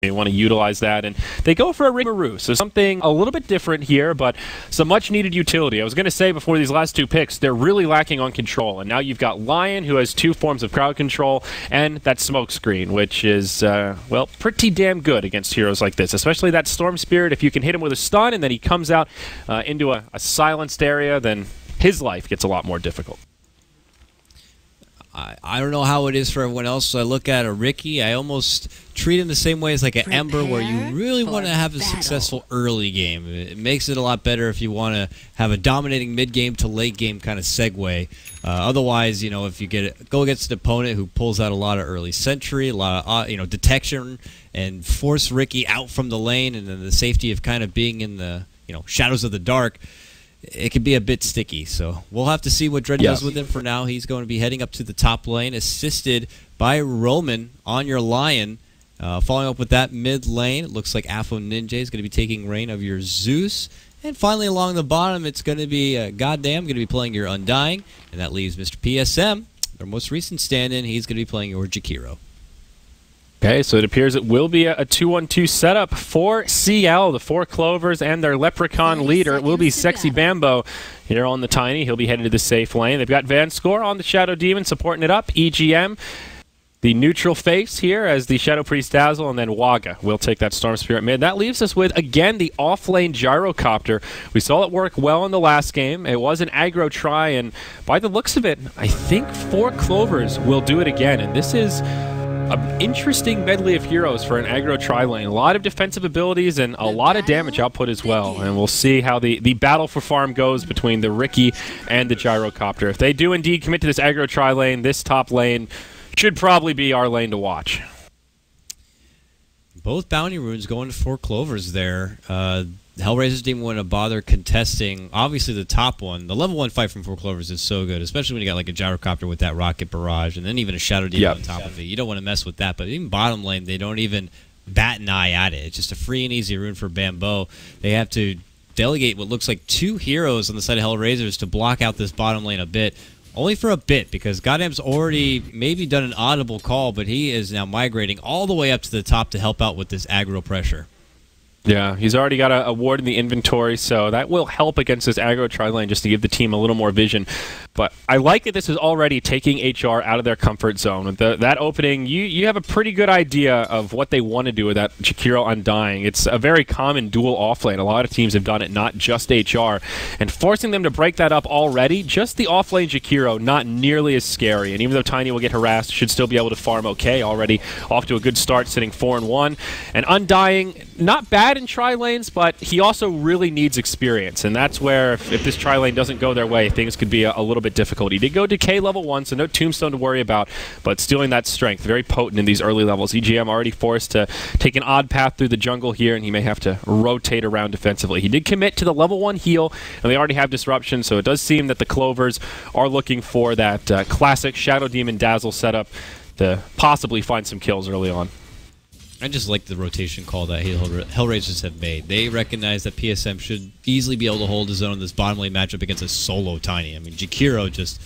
They want to utilize that, and they go for a Rimuru, so something a little bit different here, but some much-needed utility. I was going to say before these last two picks, they're really lacking on control, and now you've got Lion, who has two forms of crowd control, and that smoke screen, which is, well, pretty damn good against heroes like this, especially that Storm Spirit. If you can hit him with a stun, and then he comes out into a silenced area, then his life gets a lot more difficult. I don't know how it is for everyone else, so I look at a Ricky, I almost treat him the same way as like an Ember, where you really want to have a successful early game. It makes it a lot better if you want to have a dominating mid-game to late-game kind of segue. Otherwise, you know, if you go against an opponent who pulls out a lot of early sentry, a lot of detection, and force Ricky out from the lane, and then the safety of kind of being in the shadows of the dark, it can be a bit sticky. So we'll have to see what Dread does with him. For now, he's going to be heading up to the top lane, assisted by Roman on your Lion. Following up with that mid lane, it looks like Afo Ninja is going to be taking reign of your Zeus. And finally, along the bottom, it's going to be Goddamn going to be playing your Undying. And that leaves Mr. PSM, their most recent stand-in. He's going to be playing your Jakiro. Okay, so it appears it will be a 2-1-2 setup for CL, the 4 Clovers, and their Lepricon leader. It will be Sexy Bambo here on the Tiny. He'll be headed to the safe lane. They've got Vanscore on the Shadow Demon supporting it up. EGM, the neutral face here as the Shadow Priest Dazzle, and then Waga will take that Storm Spirit mid. That leaves us with, again, the off-lane Gyrocopter. We saw it work well in the last game. It was an aggro try, and by the looks of it, I think 4 Clovers will do it again, and this is an interesting medley of heroes for an aggro tri-lane. A lot of defensive abilities and a lot of damage output as well. And we'll see how the battle for farm goes between the Ricky and the Gyrocopter. If they do indeed commit to this aggro tri-lane, this top lane should probably be our lane to watch. Both bounty runes going to 4 Clovers there. HellRaisers didn't want to bother contesting, obviously, the top one. The level 1 fight from 4 Clovers is so good, especially when you got like a Gyrocopter with that Rocket Barrage, and then even a Shadow Demon on top of it. You don't want to mess with that, but even bottom lane, they don't even bat an eye at it. It's just a free and easy rune for Bambo. They have to delegate what looks like 2 heroes on the side of HellRaisers to block out this bottom lane a bit. Only for a bit, because Goddamn's already maybe done an audible call, but he is now migrating all the way up to the top to help out with this aggro pressure. Yeah, he's already got a ward in the inventory, so that will help against this aggro tri-lane just to give the team a little more vision. But I like that this is already taking HR out of their comfort zone. With that opening, you have a pretty good idea of what they want to do with that Jakiro Undying. It's a very common dual offlane. A lot of teams have done it, not just HR. And forcing them to break that up already, just the offlane Jakiro, not nearly as scary. And even though Tiny will get harassed, should still be able to farm okay. Already off to a good start, sitting 4-1. And Undying, not bad in tri-lanes, but he also really needs experience. And that's where, if this tri-lane doesn't go their way, things could be a little bit difficult. He did go Decay level 1, so no Tombstone to worry about, but stealing that strength, very potent in these early levels. EGM already forced to take an odd path through the jungle here, and he may have to rotate around defensively. He did commit to the level 1 heal, and they already have disruption, so it does seem that the Clovers are looking for that classic Shadow Demon Dazzle setup to possibly find some kills early on. I just like the rotation call that HellRaisers have made. They recognize that PSM should easily be able to hold his own in this bottom lane matchup against a solo Tiny. I mean, Jakiro just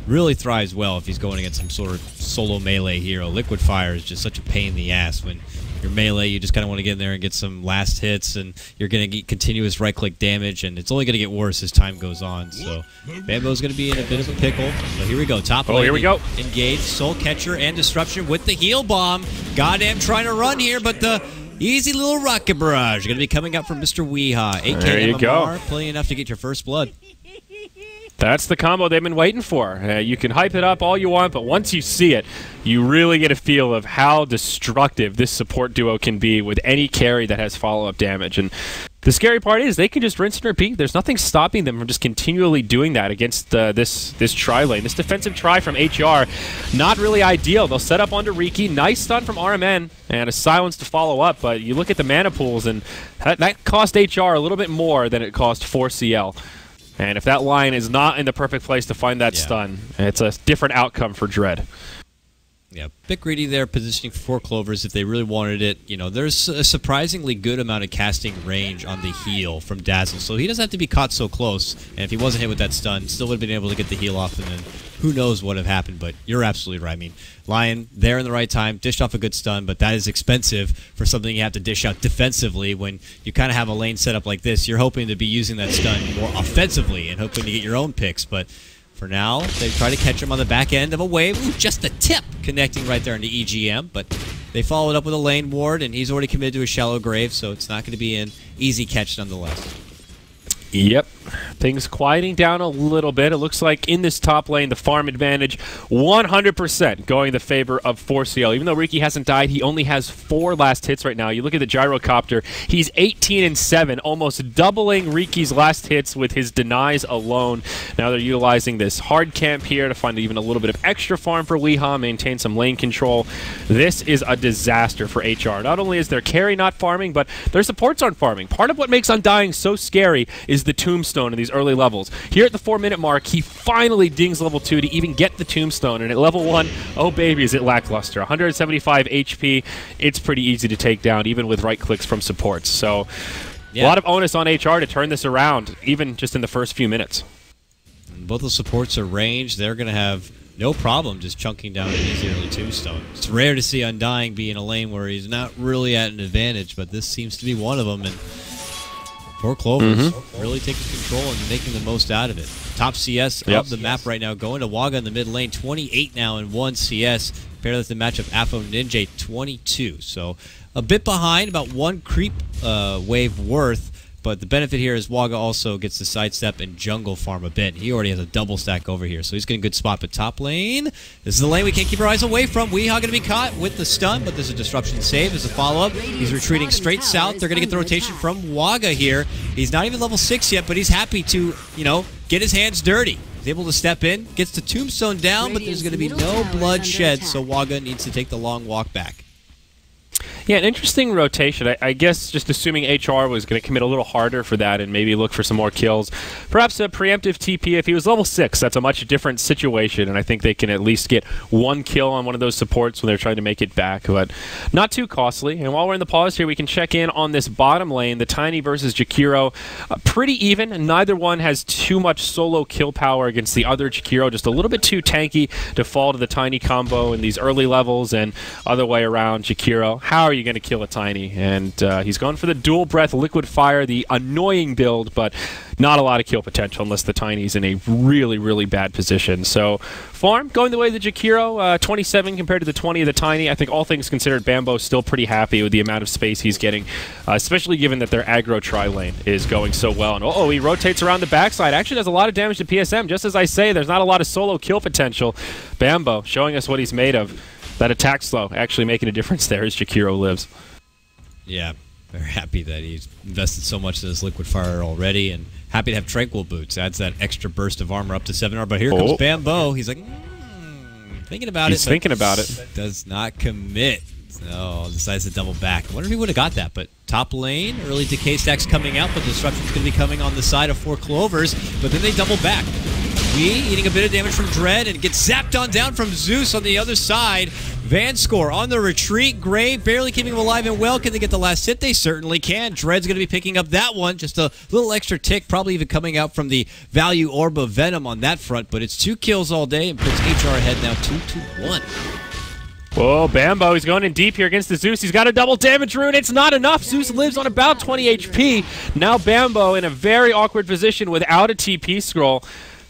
really thrives well if he's going against some sort of solo melee hero. Liquid Fire is just such a pain in the ass. When you're melee, you just kind of want to get in there and get some last hits, and you're going to get continuous right-click damage, and it's only going to get worse as time goes on. So Bambo's going to be in a bit of a pickle. So here we go. Top lane. Oh, here we go. Engage, Soul Catcher, and Disruption with the heal bomb. Goddamn trying to run here, but the easy little Rocket Barrage going to be coming up from Mr. Weehaw. 8K there you MMR, go. plenty enough to get your first blood. That's the combo they've been waiting for. You can hype it up all you want, but once you see it, you really get a feel of how destructive this support duo can be with any carry that has follow-up damage. And the scary part is they can just rinse and repeat. There's nothing stopping them from just continually doing that against this tri-lane. This defensive try from HR, not really ideal. They'll set up onto Riki. Nice stun from RMN and a silence to follow up, but you look at the mana pools, and that cost HR a little bit more than it cost 4CL. And if that line is not in the perfect place to find that stun, it's a different outcome for Dread. Yeah, bit greedy there, positioning for 4 Clovers if they really wanted it. You know, there's a surprisingly good amount of casting range on the heal from Dazzle, so he doesn't have to be caught so close. And if he wasn't hit with that stun, still would have been able to get the heal off and then who knows what have happened, but you're absolutely right. I mean, Lion there in the right time, dished off a good stun, but that is expensive for something you have to dish out defensively. When you kind of have a lane set up like this, you're hoping to be using that stun more offensively and hoping to get your own picks, but for now, they try to catch him on the back end of a wave. Ooh, just a tip connecting right there into EGM, but they followed up with a lane ward, and he's already committed to a shallow grave, so it's not going to be an easy catch nonetheless. Yep. Things quieting down a little bit. It looks like in this top lane, the farm advantage 100% going in the favor of 4C&L. Even though Riki hasn't died, he only has 4 last hits right now. You look at the gyrocopter, he's 18-7, almost doubling Riki's last hits with his denies alone. Now they're utilizing this hard camp here to find even a little bit of extra farm for Weehaw, maintain some lane control. This is a disaster for HR. Not only is their carry not farming, but their supports aren't farming. Part of what makes Undying so scary is the tombstone in these early levels. Here at the 4-minute mark, he finally dings level 2 to even get the tombstone, and at level 1, oh baby, is it lackluster. 175 HP, it's pretty easy to take down, even with right clicks from supports. So a lot of onus on HR to turn this around, even just in the first few minutes. Both the supports are ranged. They're going to have no problem just chunking down an easy early tombstone. It's rare to see Undying be in a lane where he's not really at an advantage, but this seems to be one of them, and poor Clovers really taking control and making the most out of it. Top CS of the map right now, going to Waga in the mid lane, 28 now in 1 CS. Compare that to the matchup, Afo Ninja, 22. So a bit behind, about 1 creep wave worth. But the benefit here is Waga also gets to sidestep and jungle farm a bit. He already has a double stack over here, so he's getting a good spot. But top lane, this is the lane we can't keep our eyes away from. Weehaw going to be caught with the stun, but there's a disruption save as a follow-up. He's retreating straight south. They're going to get the rotation from Waga here. He's not even level 6 yet, but he's happy to, you know, get his hands dirty. He's able to step in, gets the tombstone down, but there's going to be no blood shed, so Waga needs to take the long walk back. Yeah, an interesting rotation. I guess just assuming HR was going to commit a little harder for that and maybe look for some more kills. Perhaps a preemptive TP if he was level 6. That's a much different situation, and I think they can at least get 1 kill on one of those supports when they're trying to make it back, but not too costly. And while we're in the pause here, we can check in on this bottom lane, the Tiny versus Jakiro. Pretty even, and neither one has too much solo kill power against the other. Jakiro just a little bit too tanky to fall to the Tiny combo in these early levels, and other way around, Jakiro, how are you going to kill a Tiny? And he's going for the dual breath liquid fire, the annoying build, but not a lot of kill potential unless the Tiny's in a really, really bad position. So farm going the way of the Jakiro, 27 compared to the 20 of the Tiny. I think all things considered, Bambo's still pretty happy with the amount of space he's getting, especially given that their aggro tri-lane is going so well. And he rotates around the backside. Actually does a lot of damage to PSM. Just as I say, there's not a lot of solo kill potential. Bambo showing us what he's made of. That attack slow actually making a difference there as Jakiro lives. Yeah, very happy that he's invested so much in this liquid fire already, and happy to have Tranquil Boots. Adds that extra burst of armor up to 7R. But here comes Bambo. He's like, thinking about it. He's thinking about it. Does not commit. So decides to double back. I wonder if he would have got that. But top lane, early decay stacks coming out, but disruption's going to be coming on the side of 4 Clovers. But then they double back. Eating a bit of damage from Dread and gets zapped on down from Zeus on the other side. Vanscore on the retreat. Gray barely keeping him alive and well. Can they get the last hit? They certainly can. Dread's going to be picking up that one. Just a little extra tick, probably even coming out from the value orb of Venom on that front. But it's 2 kills all day and puts HR ahead now 2-1. Whoa, Bambo, he's going in deep here against the Zeus. He's got a double damage rune. It's not enough. Zeus lives on about 20 HP. Now Bambo in a very awkward position without a TP scroll.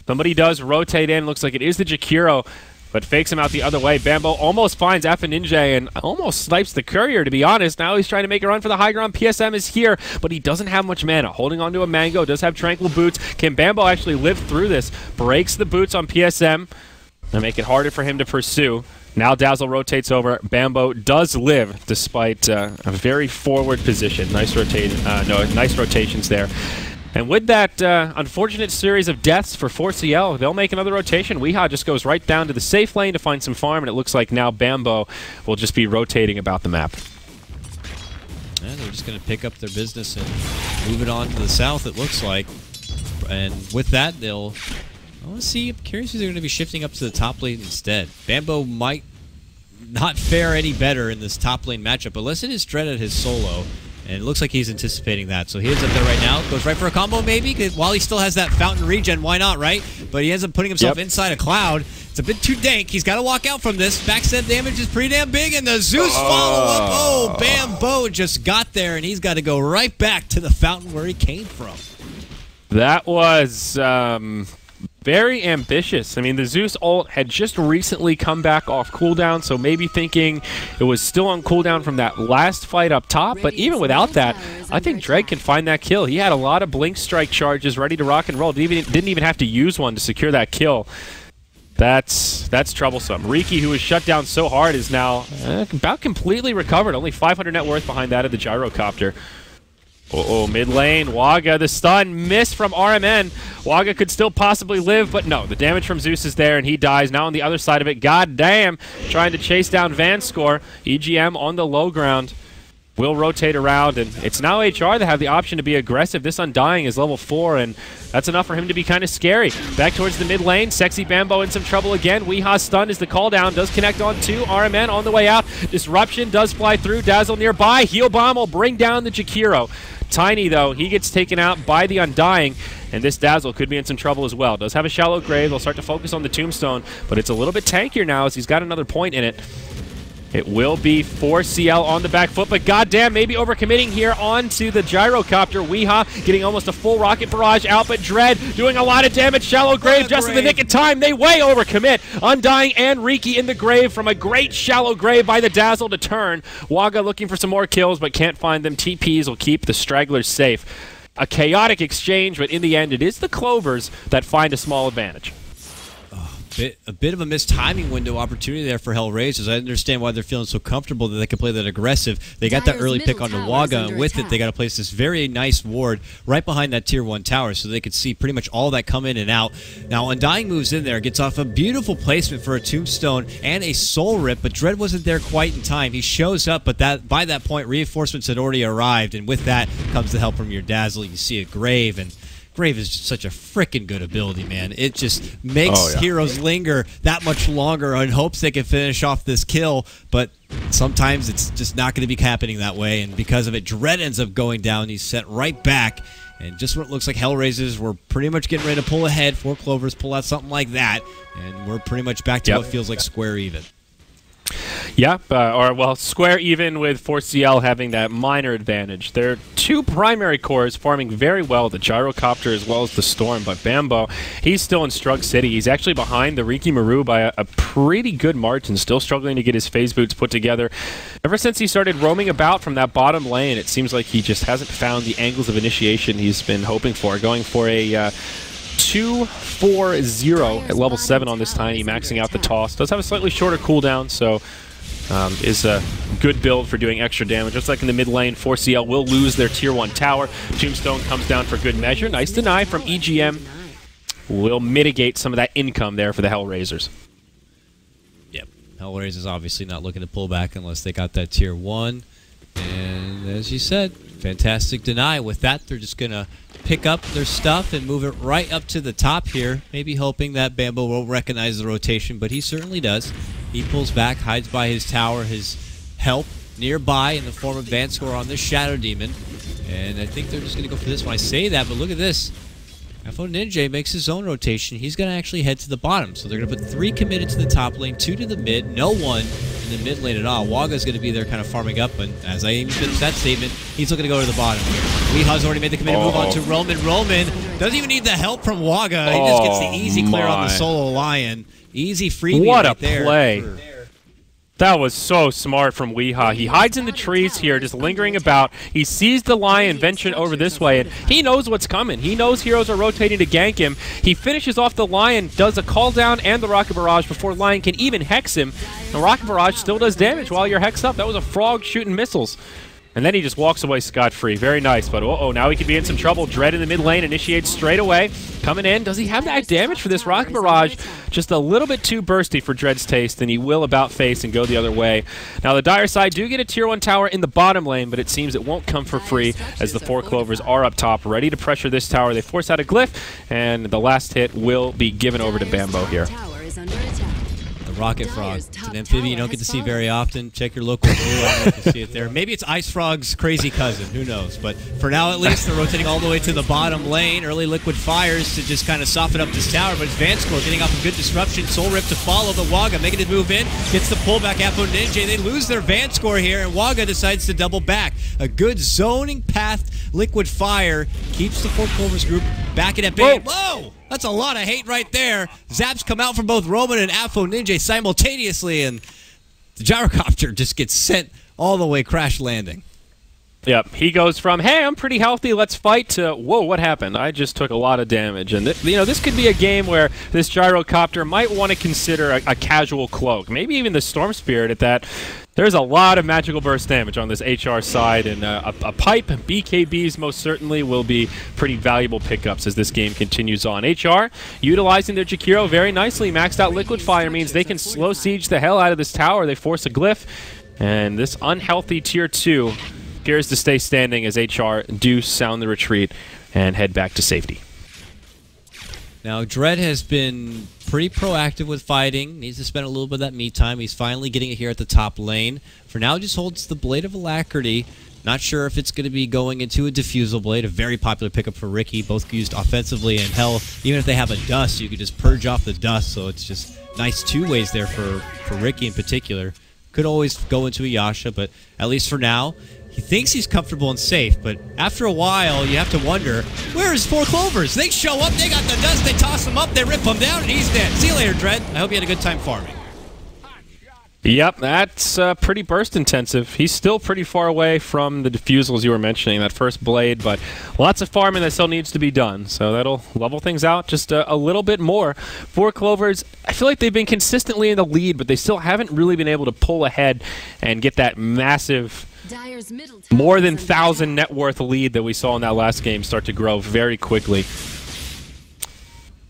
Somebody does rotate in. Looks like it is the Jakiro, but fakes him out the other way. Bambo almost finds Afo Ninja and almost snipes the Courier, to be honest. Now he's trying to make a run for the high ground. PSM is here, but he doesn't have much mana. Holding onto a Mango, does have Tranquil Boots. Can Bambo actually live through this? Breaks the boots on PSM and make it harder for him to pursue. Now Dazzle rotates over. Bambo does live despite a very forward position. Nice rotations there. And with that unfortunate series of deaths for 4C&L, they'll make another rotation. Weehaw just goes right down to the safe lane to find some farm, and it looks like now Bambo will just be rotating about the map. Yeah, they're just going to pick up their business and move it on to the south, it looks like. And with that, they'll... I want to see, I'm curious if they're going to be shifting up to the top lane instead. Bambo might not fare any better in this top lane matchup, unless it is Dread at his solo. And it looks like he's anticipating that. So he is up there right now. Goes right for a combo maybe. While he still has that fountain regen, why not, right? But he ends up putting himself inside a cloud. It's a bit too dank. He's got to walk out from this. Backset damage is pretty damn big. And the Zeus follow-up. Oh, Bambo just got there. And he's got to go right back to the fountain where he came from. That was very ambitious. I mean, the Zeus ult had just recently come back off cooldown, so maybe thinking it was still on cooldown from that last fight up top, but even without that, I think Dread can find that kill. He had a lot of blink strike charges ready to rock and roll. Didn't even have to use one to secure that kill. That's troublesome. Riki, who was shut down so hard, is now about completely recovered. Only 500 net worth behind that of the gyrocopter. Mid lane, Waga, the stun, miss from RMN. Waga could still possibly live, but no, the damage from Zeus is there, and he dies. Now on the other side of it, god damn, trying to chase down Vanscore. EGM on the low ground will rotate around, and it's now HR that have the option to be aggressive. This Undying is level 4, and that's enough for him to be kind of scary. Back towards the mid lane, Sexy Bambo in some trouble again. Weehaw stun is the call down, does connect on 2. RMN on the way out. Disruption does fly through, Dazzle nearby. Heal Bomb will bring down the Jakiro. Tiny, though, he gets taken out by the Undying, and this Dazzle could be in some trouble as well. Does have a shallow grave. They'll start to focus on the Tombstone, but it's a little bit tankier now as he's got another point in it. It will be 4CL on the back foot, but goddamn, maybe overcommitting here onto the gyrocopter. Weehaw getting almost a full rocket barrage out, but Dread doing a lot of damage. Shallow grave just in the nick of time. They way overcommit. Undying and Riki in the grave from a great shallow grave by the Dazzle to turn. Waga looking for some more kills, but can't find them. TPs will keep the stragglers safe. A chaotic exchange, but in the end, it is the Clovers that find a small advantage. A bit of a missed timing window opportunity there for HellRaisers. I understand why they're feeling so comfortable that they can play that aggressive. They got that early pick onto Waga, and with it, they got to place this very nice ward right behind that tier 1 tower so they could see pretty much all that come in and out. Now, Undying moves in there, gets off a beautiful placement for a Tombstone and a Soul Rip, but Dread wasn't there quite in time. He shows up, but by that point, reinforcements had already arrived, and with that comes the help from your Dazzle. You see a Grave, and Grave is just such a freaking good ability, man. It just makes heroes linger that much longer in hopes they can finish off this kill, but sometimes it's just not going to be happening that way, and because of it, Dread ends up going down. He's sent right back, and just when it looks like HellRaisers were pretty much getting ready to pull ahead, 4 Clovers pull out something like that, and we're pretty much back to what feels like square even. Yep, well, square even with 4CL having that minor advantage. Their 2 primary cores farming very well, the Gyrocopter as well as the Storm, but Bambo, he's still in Strug City. He's actually behind the Riki Maru by a pretty good margin, still struggling to get his phase boots put together. Ever since he started roaming about from that bottom lane, it seems like he just hasn't found the angles of initiation he's been hoping for, going for a 2-4-0 at level 7 on this Tiny, maxing out the toss. Does have a slightly shorter cooldown, so is a good build for doing extra damage. Just like in the mid lane, 4CL will lose their tier 1 tower. Tombstone comes down for good measure. Nice deny from EGM. Will mitigate some of that income there for the HellRaisers. Yep, HellRaisers obviously not looking to pull back unless they got that tier 1. And as you said, fantastic deny. With that, they're just going to pick up their stuff and move it right up to the top here, maybe hoping that Bambo won't recognize the rotation, but he certainly does. He pulls back, hides by his tower, his help nearby in the form of Vanscore on this Shadow Demon, and I think they're just going to go for this when I say that, but look at this. FO Ninja makes his own rotation. He's going to actually head to the bottom, so they're going to put 3 committed to the top lane, 2 to the mid, no one in the mid lane at all. Waga's going to be there kind of farming up, but as I even finished that statement, he's looking to go to the bottom here. Weeha's already made the committed move on to Roman. Roman doesn't even need the help from Waga. He just gets the easy clear on the solo Lion. Easy freebie right there. What a play. That was so smart from Weehaw. He hides in the trees here, just lingering about. He sees the Lion venturing over this way, and he knows what's coming. He knows heroes are rotating to gank him. He finishes off the Lion, does a call down and the Rocket Barrage before Lion can even hex him. The Rocket Barrage still does damage while you're hexed up. That was a frog shooting missiles. And then he just walks away scot-free. Very nice, but now he could be in some trouble. Dread in the mid lane, initiates straight away. Coming in, does he have that damage for this Rocket Barrage? Just a little bit too bursty for Dread's taste, and he will about face and go the other way. Now the Dire side do get a tier 1 tower in the bottom lane, but it seems it won't come for free as the 4 Clovers are up top, ready to pressure this tower. They force out a Glyph, and the last hit will be given over to Bambo here. The Rocket Frog. It's an amphibian you don't get to see very often. Check your local zoo. I don't know if you see it there. Maybe it's Ice Frog's crazy cousin. Who knows? But for now, at least, they're rotating all the way to the bottom lane. Early liquid fires to just kind of soften up this tower. But it's Vanscore getting off a good disruption. Soul Rip to follow the Waga, making it move in. Gets the pullback. Apo Ninja. They lose their Vanscore here, and Waga decides to double back. A good zoning path. Liquid fire keeps the Four Clovers group back in at bay. Whoa! That's a lot of hate right there. Zaps come out from both Roman and Apo Ninja simultaneously, and the gyrocopter just gets sent all the way crash landing. Yep, he goes from, hey, I'm pretty healthy, let's fight, to, whoa, what happened? I just took a lot of damage. And, this could be a game where this gyrocopter might want to consider a casual cloak. Maybe even the Storm Spirit at that. There's a lot of magical burst damage on this HR side, and a pipe, BKBs most certainly will be pretty valuable pickups as this game continues on. HR utilizing their Jakiro very nicely. Maxed out Liquid Fire means they can slow siege the hell out of this tower. They force a glyph, and this unhealthy Tier 2 appears to stay standing as HR do sound the retreat and head back to safety. Now, Dread has been pretty proactive with fighting. Needs to spend a little bit of that me time. He's finally getting it here at the top lane. For now, just holds the Blade of Alacrity. Not sure if it's going to be going into a Diffusal Blade, a very popular pickup for Ricky, both used offensively, and hell, even if they have a dust, you could just purge off the dust, so it's just nice two ways there for Ricky in particular. Could always go into a Yasha, but at least for now, he thinks he's comfortable and safe, but after a while, you have to wonder, where is Four Clovers? They show up, they got the dust, they toss him up, they rip him down, and he's dead. See you later, Dread. I hope you had a good time farming. Yep, that's pretty burst intensive. He's still pretty far away from the diffusals you were mentioning, that first blade, but lots of farming that still needs to be done, so that'll level things out just a little bit more. Four Clovers, I feel like they've been consistently in the lead, but they still haven't really been able to pull ahead and get that massive, more than 1,000 net worth lead that we saw in that last game start to grow very quickly.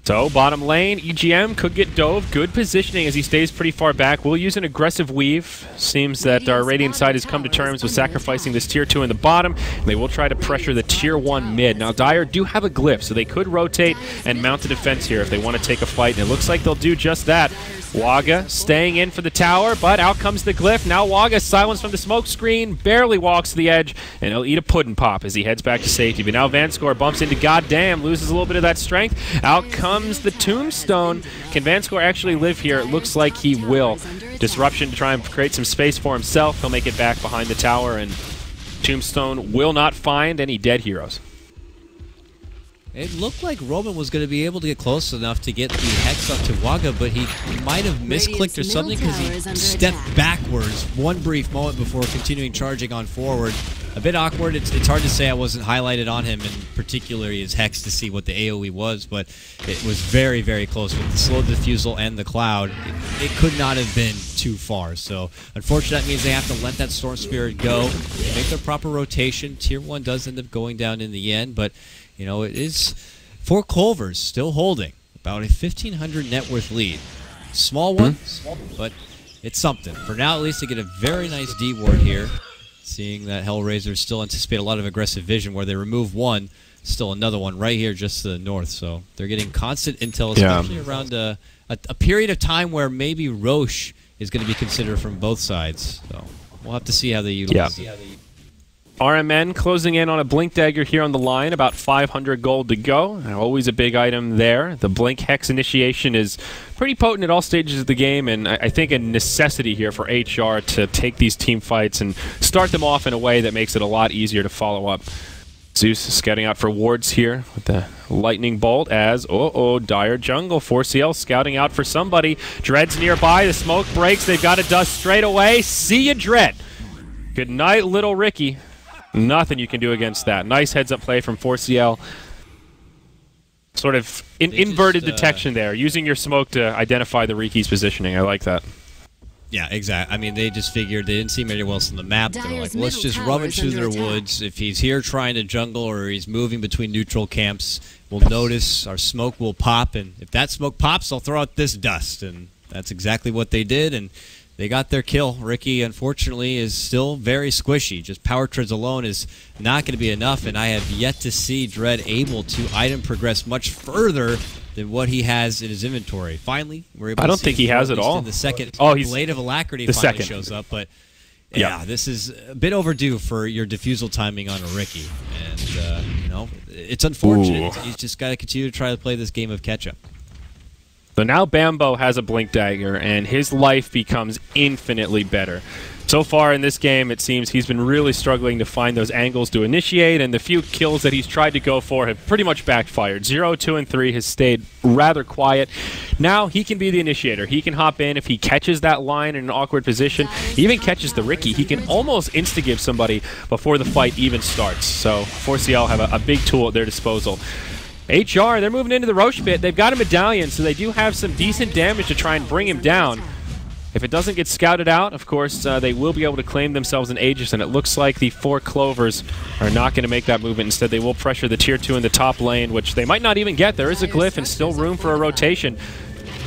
So, bottom lane, EGM could get dove. Good positioning as he stays pretty far back. We'll use an aggressive weave. Seems that our Radiant side has come to terms with sacrificing this Tier 2 in the bottom. And they will try to pressure the Tier 1 mid. Now, Dire do have a glyph, so they could rotate and mount a defense here if they want to take a fight. And it looks like they'll do just that. Waga staying in for the tower, but out comes the glyph. Now Waga silenced from the smoke screen, barely walks to the edge, and he'll eat a pudding pop as he heads back to safety. But now Vanscore bumps into Goddamn, loses a little bit of that strength. Out comes the Tombstone. Can Vanscore actually live here? It looks like he will. Disruption to try and create some space for himself. He'll make it back behind the tower, and Tombstone will not find any dead heroes. It looked like Roman was going to be able to get close enough to get the Hex up to Waga, but he might have misclicked or something because he stepped backwards one brief moment before continuing charging on forward. A bit awkward. It's hard to say I wasn't highlighted on him, and particularly his Hex to see what the AoE was, but it was very, very close with the slow diffusal and the cloud. It could not have been too far. So, unfortunately, that means they have to let that Storm Spirit go, make their proper rotation. Tier 1 does end up going down in the end, but you know, it is Four Clovers still holding about a 1,500 net worth lead. Small one, but it's something. For now, at least, they get a very nice D ward here. Seeing that HellRaisers still anticipate a lot of aggressive vision where they remove one, still another one right here just to the north. So they're getting constant intel, especially around a period of time where maybe Roche is going to be considered from both sides. So we'll have to see how they utilize it. RMN closing in on a Blink Dagger here on the line, about 500 gold to go. Always a big item there. The Blink Hex initiation is pretty potent at all stages of the game, and I think a necessity here for HR to take these team fights and start them off in a way that makes it a lot easier to follow up. Zeus scouting out for wards here with the lightning bolt as, Dire jungle. 4CL scouting out for somebody. Dread's nearby. The smoke breaks. They've got a dust straight away. See ya, Dread. Good night, little Ricky. Nothing you can do against that. Nice heads-up play from 4CL. Sort of inverted detection there, using your smoke to identify the Riki's positioning. I like that. Yeah, exactly. I mean, they just figured they didn't see him anywhere else on the map. They're like, let's just rummage through their woods. If he's here trying to jungle or he's moving between neutral camps, we'll notice our smoke will pop. And if that smoke pops, I'll throw out this dust. And that's exactly what they did. And they got their kill. Ricky, unfortunately, is still very squishy. Just power treads alone is not going to be enough, and I have yet to see Dread able to item progress much further than what he has in his inventory. Finally, we're able I don't to see think he has it all. in the second he's Blade of Alacrity the finally second. shows up, but yeah, this is a bit overdue for your defusal timing on a Ricky, and you know, it's unfortunate. He's just got to continue to try to play this game of catch-up. So now Bambo has a Blink Dagger, and his life becomes infinitely better. So far in this game, it seems he's been really struggling to find those angles to initiate, and the few kills that he's tried to go for have pretty much backfired. 0, 2, and 3 has stayed rather quiet. Now he can be the initiator. He can hop in if he catches that line in an awkward position. He even catches the Ricky. He can almost insta-give somebody before the fight even starts. So 4CL have a big tool at their disposal. HR, they're moving into the Roche pit. They've got a medallion, so they do have some decent damage to try and bring him down. If it doesn't get scouted out, of course, they will be able to claim themselves an Aegis, and it looks like the 4 Clovers are not going to make that movement. Instead, they will pressure the Tier 2 in the top lane, which they might not even get. There is a glyph and still room for a rotation.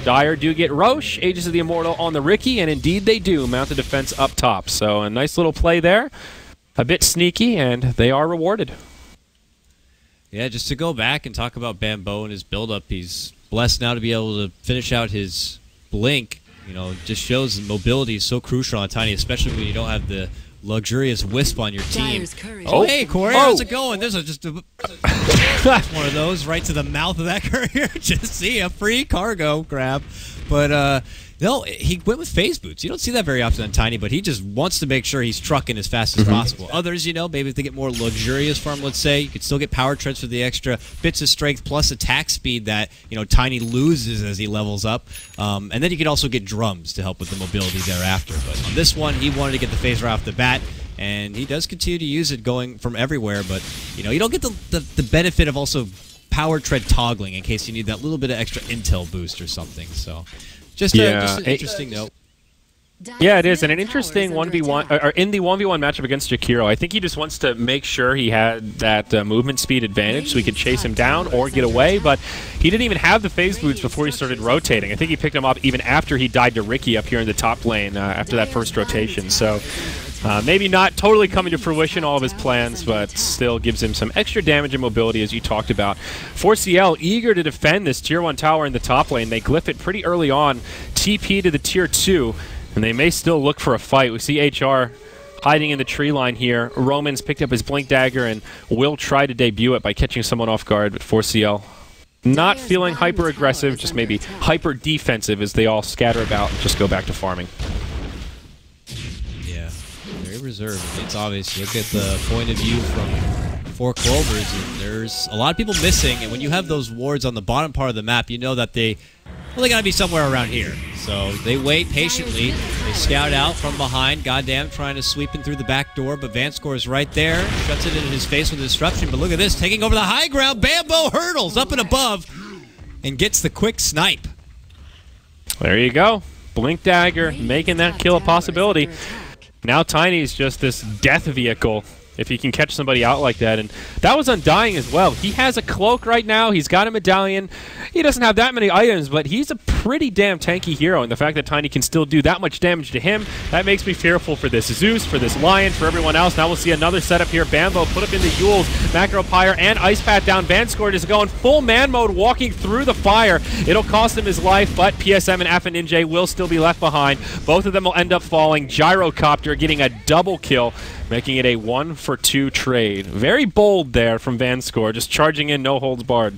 Dire do get Roche, Aegis of the Immortal on the Ricky, and indeed they do mount the defense up top. So a nice little play there. A bit sneaky, and they are rewarded. Yeah, just to go back and talk about Bambo and his build-up, he's blessed now to be able to finish out his Blink. You know, just shows that mobility is so crucial on Tiny, especially when you don't have the luxurious Wisp on your team. Oh, hey, Corey, how's it going? There's just one of those right to the mouth of that courier. Just see a free cargo grab. But, no, he went with phase boots. You don't see that very often on Tiny, but he just wants to make sure he's trucking as fast as possible. Others, you know, maybe if they get more luxurious farm, let's say, you could still get power treads for the extra bits of strength plus attack speed that, you know, Tiny loses as he levels up. And then you could also get drums to help with the mobility thereafter. But on this one, he wanted to get the phase right off the bat. And he does continue to use it going from everywhere, but, you know, you don't get the benefit of also power tread toggling in case you need that little bit of extra intel boost or something. So just an interesting note. Yeah, it is, and an interesting 1v1, or in the 1v1 matchup against Jakiro, I think he just wants to make sure he had that movement speed advantage so he could chase him down or get away, but he didn't even have the phase boots before he started rotating. I think he picked them up even after he died to Ricky up here in the top lane after that first rotation, so maybe not totally coming to fruition, all of his plans, but still gives him some extra damage and mobility, as you talked about. 4CL eager to defend this Tier 1 tower in the top lane. They glyph it pretty early on, TP to the Tier 2, and they may still look for a fight. We see HR hiding in the tree line here. Roman's picked up his Blink Dagger and will try to debut it by catching someone off guard, but 4CL not feeling hyper-aggressive, just maybe hyper-defensive as they all scatter about and just go back to farming. Very reserved. It's obvious. Look at the point of view from 4 Clovers, and there's a lot of people missing, and when you have those wards on the bottom part of the map, you know that they gotta be somewhere around here. So they wait patiently. They scout out from behind. Goddamn, trying to sweep in through the back door, but Vanscore is right there. Shuts it in his face with disruption, but look at this. Taking over the high ground. Bambo hurdles up and above and gets the quick snipe. There you go. Blink Dagger, making that kill a possibility. Now Tiny's just this death vehicle if he can catch somebody out like that. And that was Undying as well. He has a cloak right now. He's got a medallion. He doesn't have that many items, but he's a pretty damn tanky hero. And the fact that Tiny can still do that much damage to him, that makes me fearful for this Zeus, for this Lion, for everyone else. Now we'll see another setup here. Bambo put up into Yules, Macro Pyre, and Ice Path down. Vanscore is going full man mode, walking through the fire. It'll cost him his life, but PSM and Ninja will still be left behind. Both of them will end up falling. Gyrocopter getting a double kill, making it a 1-for-2 trade. Very bold there from Vanscore, just charging in, no holds barred.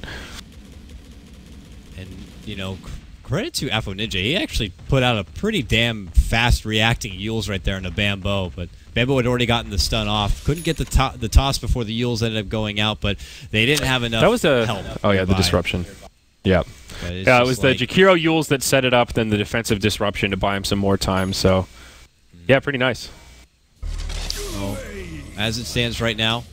And, you know, credit to Ninja. He actually put out a pretty damn fast reacting Yules right there in the Bambo, but Bambo had already gotten the stun off. Couldn't get the toss before the Yules ended up going out, but they didn't have enough help. Oh, yeah, the disruption. Yeah. It was the Jakiro Yules that set it up, then the defensive disruption to buy him some more time, so yeah, pretty nice. As it stands right now,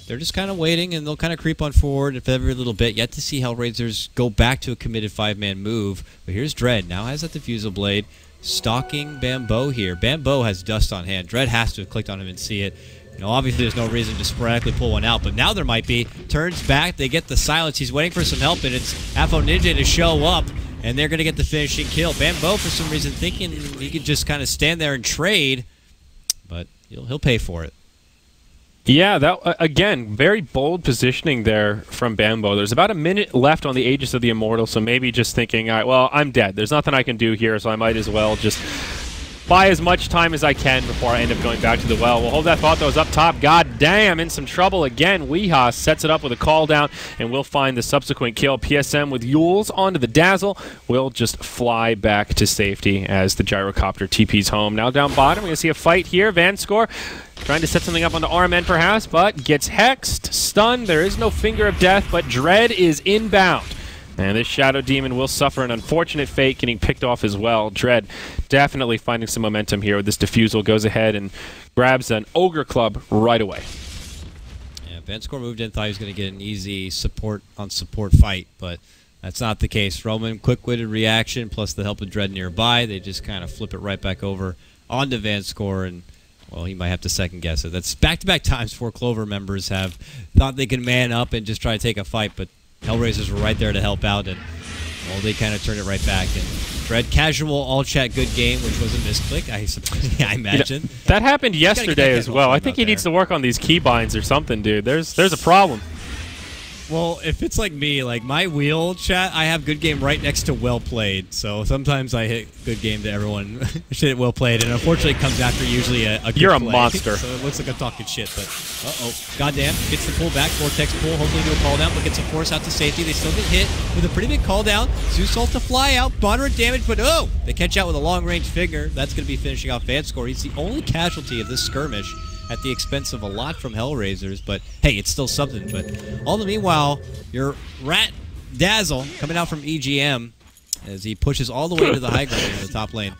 they're just kind of waiting, and they'll kind of creep on forward every little bit. Yet to see HellRaisers go back to a committed 5-man move. But here's Dread. Now has that Diffusal Blade. Stalking Bambo here. Bambo has dust on hand. Dread has to have clicked on him and see it. You know, obviously there's no reason to sporadically pull one out, but now there might be. Turns back. They get the silence. He's waiting for some help, and it's Ninja to show up, and they're going to get the finishing kill. Bambo, for some reason, thinking he could just kind of stand there and trade, but he'll pay for it. Yeah, that again, very bold positioning there from Bambo. There's about a minute left on the Aegis of the Immortal, so maybe just thinking, all right, well, I'm dead. There's nothing I can do here, so I might as well just buy as much time as I can before I end up going back to the well. We'll hold that thought, though, is up top. God damn, in some trouble again. Weehaw sets it up with a call down, and we'll find the subsequent kill. PSM with Yules onto the Dazzle. We'll just fly back to safety as the gyrocopter TP's home. Now down bottom, we're going to see a fight here. Vanscore trying to set something up on the RMN perhaps, but gets hexed, stunned. There is no Finger of Death, but Dread is inbound. And this Shadow Demon will suffer an unfortunate fate, getting picked off as well. Dread definitely finding some momentum here with this defusal. Goes ahead and grabs an Ogre Club right away. Yeah, Vanscore moved in, thought he was going to get an easy support-on-support fight, but that's not the case. Roman, quick-witted reaction, plus the help of Dread nearby. They just kind of flip it right back over onto Vanscore, and well, he might have to second-guess it. That's back-to-back times 4 Clover members have thought they could man up and just try to take a fight, but HellRaisers were right there to help out, and well, they kind of turned it right back. And Dread, casual, all-chat, good game, which was a misclick, I suppose. I imagine. You know, that happened yesterday as well. I think he needs to work on these keybinds or something, dude. There's a problem. Well, if it's like me, like my wheel chat, I have good game right next to well played. So sometimes I hit good game to everyone. Shit, well played, and unfortunately, it comes after usually a good You're a play. monster. So it looks like I'm talking shit, but goddamn, gets the pull back, Vortex pull, hopefully do a call down, but gets a force out to safety. They still get hit with a pretty big call down. Zeus ult to fly out, moderate damage, but they catch out with a long range figure. That's going to be finishing off Vanscore. He's the only casualty of this skirmish, at the expense of a lot from HellRaisers, but hey, it's still something. But all the meanwhile, your Rat Dazzle coming out from EGM as he pushes all the way to the high ground in the top lane.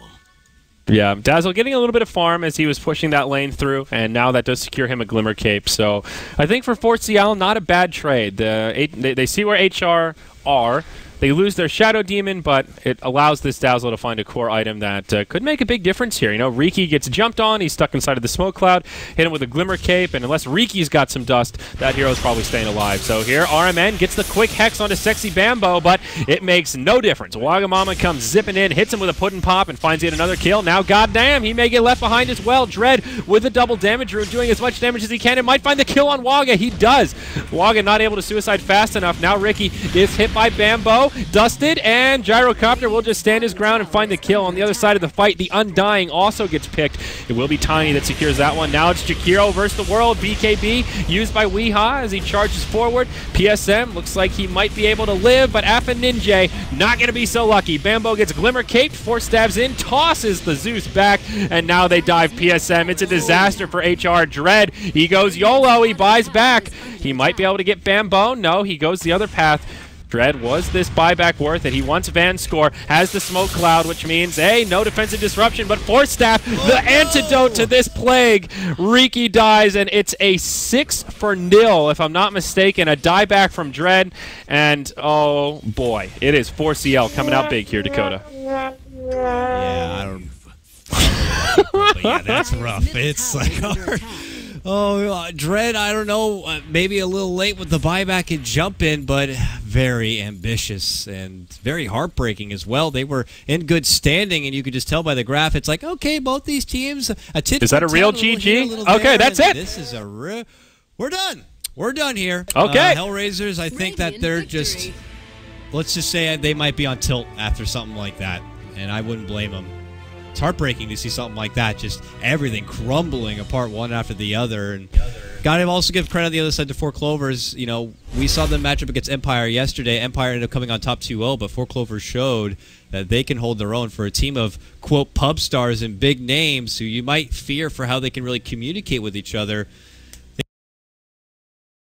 Yeah, Dazzle getting a little bit of farm as he was pushing that lane through, and now that does secure him a Glimmer Cape. So I think for 4C&L, not a bad trade. They see where HR are. They lose their Shadow Demon, but it allows this Dazzle to find a core item that could make a big difference here. You know, Riki gets jumped on. He's stuck inside of the smoke cloud. Hit him with a Glimmer Cape, and unless Riki's got some dust, that hero's probably staying alive. So here, RMN gets the quick hex onto Sexy Bambo, but it makes no difference. Wagamama comes zipping in, hits him with a Puddin' Pop, and finds yet another kill. Now, goddamn, he may get left behind as well. Dread with a double damage rune, doing as much damage as he can, and might find the kill on Waga. He does. Waga not able to suicide fast enough. Now Riki is hit by Bambo, dusted, and Gyrocopter will just stand his ground and find the kill. On the other side of the fight, the Undying also gets picked. It will be Tiny that secures that one. Now it's Jakiro versus the world. BKB used by Weehaw as he charges forward. PSM looks like he might be able to live, but Appa Ninja not going to be so lucky. Bambo gets Glimmer Caped, 4 stabs in, tosses the Zeus back, and now they dive PSM. It's a disaster for HR. Dread, he goes YOLO, he buys back. He might be able to get Bambo. No, he goes the other path. Dread, was this buyback worth it? He wants Vanscore, has the smoke cloud, which means, hey, no defensive disruption, but Force Staff, the antidote to this plague. Riki dies, and it's a 6-0, if I'm not mistaken. A dieback from Dread, and oh boy, it is 4CL coming out big here, Dakota. Yeah, I don't but yeah, that's rough. It's like hard. Dread, I don't know, maybe a little late with the buyback and jump in, but very ambitious and very heartbreaking as well. They were in good standing, and you could just tell by the graph. It's like, okay, both these teams. Is that a real GG? Okay, that's it. This is a real. We're done. We're done here. Okay. HellRaisers, I think that they're just. Let's just say they might be on tilt after something like that, and I wouldn't blame them. It's heartbreaking to see something like that, just everything crumbling apart one after the other. And gotta also give credit on the other side to 4 Clovers. You know, we saw them match up against Empire yesterday. Empire ended up coming on top 2-0, but 4 Clovers showed that they can hold their own for a team of, quote, pub stars and big names who you might fear for how they can really communicate with each other.